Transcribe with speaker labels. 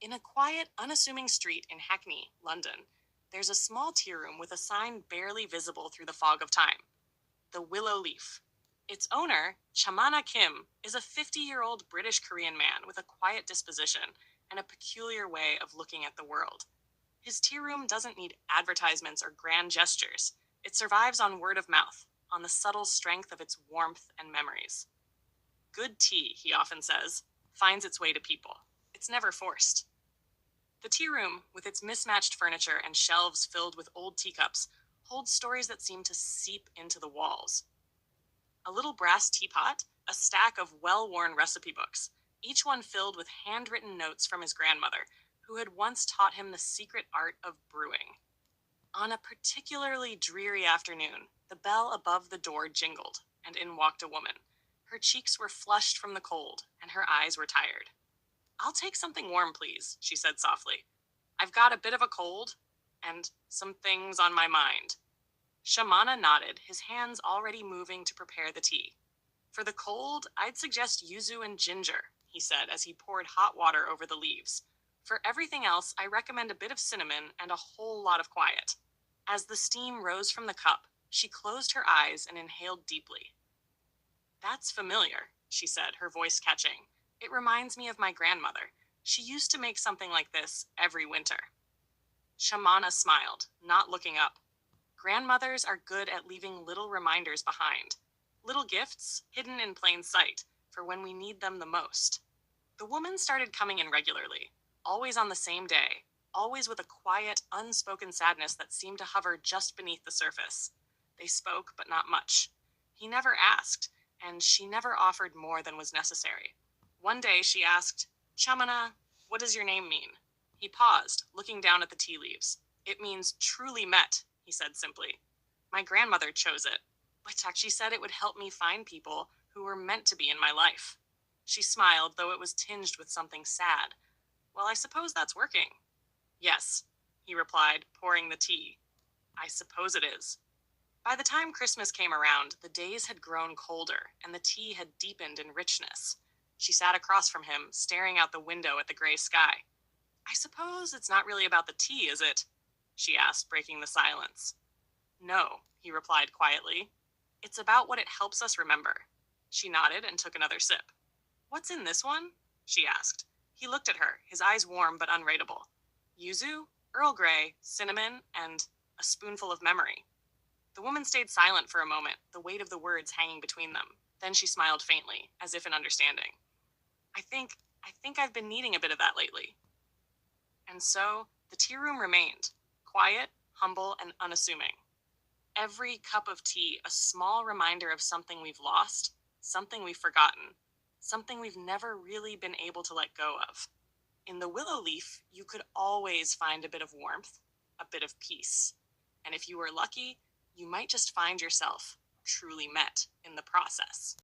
Speaker 1: In a quiet, unassuming street in Hackney, London, there's a small tea room with a sign barely visible through the fog of time: the Willow Leaf. Its owner, Chamana Kim, is a 50-year-old British Korean man with a quiet disposition and a peculiar way of looking at the world. His tea room doesn't need advertisements or grand gestures. It survives on word of mouth, on the subtle strength of its warmth and memories. Good tea, he often says, finds its way to people. It's never forced. The tea room, with its mismatched furniture and shelves filled with old teacups, holds stories that seem to seep into the walls. A little brass teapot, a stack of well worn recipe books, each one filled with handwritten notes from his grandmother, who had once taught him the secret art of brewing. On a particularly dreary afternoon, the bell above the door jingled, and in walked a woman. Her cheeks were flushed from the cold, and her eyes were tired. "I'll take something warm, please," she said softly. "I've got a bit of a cold, and some things on my mind." Shamana nodded, his hands already moving to prepare the tea. "For the cold, I'd suggest yuzu and ginger," he said as he poured hot water over the leaves. "For everything else, I recommend a bit of cinnamon and a whole lot of quiet." As the steam rose from the cup, she closed her eyes and inhaled deeply. "That's familiar," she said, her voice catching. "It reminds me of my grandmother. She used to make something like this every winter." Shamana smiled, not looking up. Grandmothers are good at leaving little reminders behind. Little gifts, hidden in plain sight, for when we need them the most. The woman started coming in regularly, always on the same day, always with a quiet, unspoken sadness that seemed to hover just beneath the surface. They spoke, but not much. He never asked, and she never offered more than was necessary. One day she asked, "Chamana, what does your name mean?" He paused, looking down at the tea leaves. "It means truly met," he said simply. "My grandmother chose it, but she said it would help me find people who were meant to be in my life." She smiled, though it was tinged with something sad. "Well, I suppose that's working." "Yes," he replied, pouring the tea. "I suppose it is." By the time Christmas came around, the days had grown colder, and the tea had deepened in richness. She sat across from him, staring out the window at the gray sky. "I suppose it's not really about the tea, is it?" she asked, breaking the silence. "No," he replied quietly. "It's about what it helps us remember." She nodded and took another sip. "What's in this one?" she asked. He looked at her, his eyes warm but unreadable. "Yuzu, Earl Grey, cinnamon, and a spoonful of memory." The woman stayed silent for a moment, the weight of the words hanging between them. Then she smiled faintly, as if in understanding. I think I've been needing a bit of that lately." And so, the tea room remained, quiet, humble, and unassuming. Every cup of tea a small reminder of something we've lost, something we've forgotten, something we've never really been able to let go of. In the Willow Leaf, you could always find a bit of warmth, a bit of peace. And if you were lucky, you might just find yourself truly met in the process.